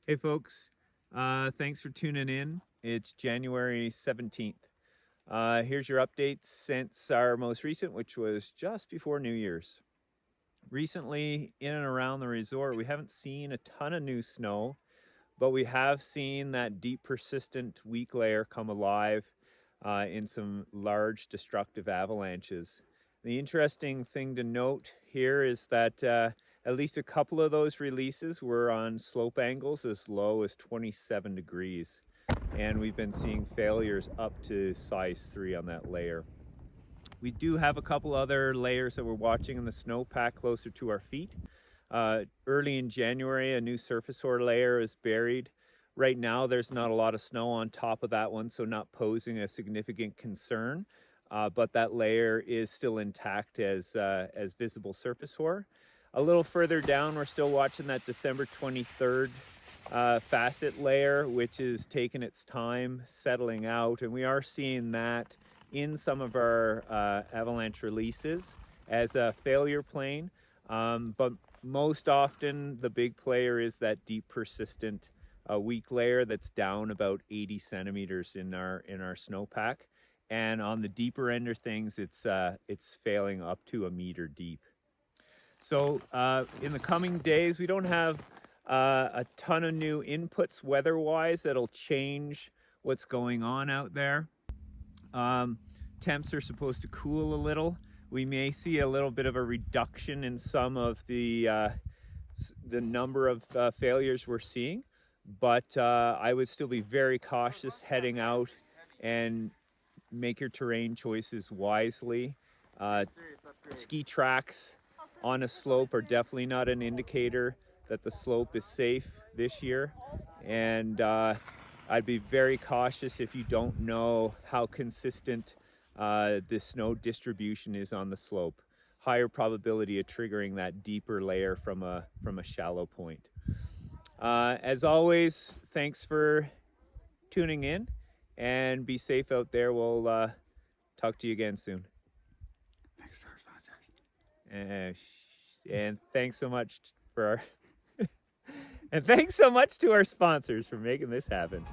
Hey folks, thanks for tuning in. It's January 17th. Here's your updates since our most recent, which was just before New Year's. Recently, in and around the resort, we haven't seen a ton of new snow, but we have seen that deep, persistent, weak layer come alive in some large destructive avalanches. The interesting thing to note here is that at least a couple of those releases were on slope angles as low as 27 degrees. And we've been seeing failures up to size 3 on that layer. We do have a couple other layers that we're watching in the snowpack closer to our feet. Early in January, a new surface ore layer is buried. Right now, there's not a lot of snow on top of that one, so not posing a significant concern. But that layer is still intact as visible surface ore. A little further down, we're still watching that December 23rd facet layer, which is taking its time settling out, and we are seeing that in some of our avalanche releases as a failure plane. But most often the big player is that deep persistent weak layer that's down about 80 centimeters in our snowpack, and on the deeper end of things it's failing up to a meter deep. So in the coming days, we don't have a ton of new inputs weather-wise that'll change what's going on out there. Temps are supposed to cool a little. We may see a little bit of a reduction in some of the number of failures we're seeing, but I would still be very cautious heading out and make your terrain choices wisely. Ski tracks on a slope are definitely not an indicator that the slope is safe this year, and I'd be very cautious if you don't know how consistent the snow distribution is on the slope. Higher probability of triggering that deeper layer from a shallow point. As always, thanks for tuning in, and be safe out there. We'll talk to you again soon. Thanks to our sponsors. And thanks so much for our and thanks so much to our sponsors for making this happen.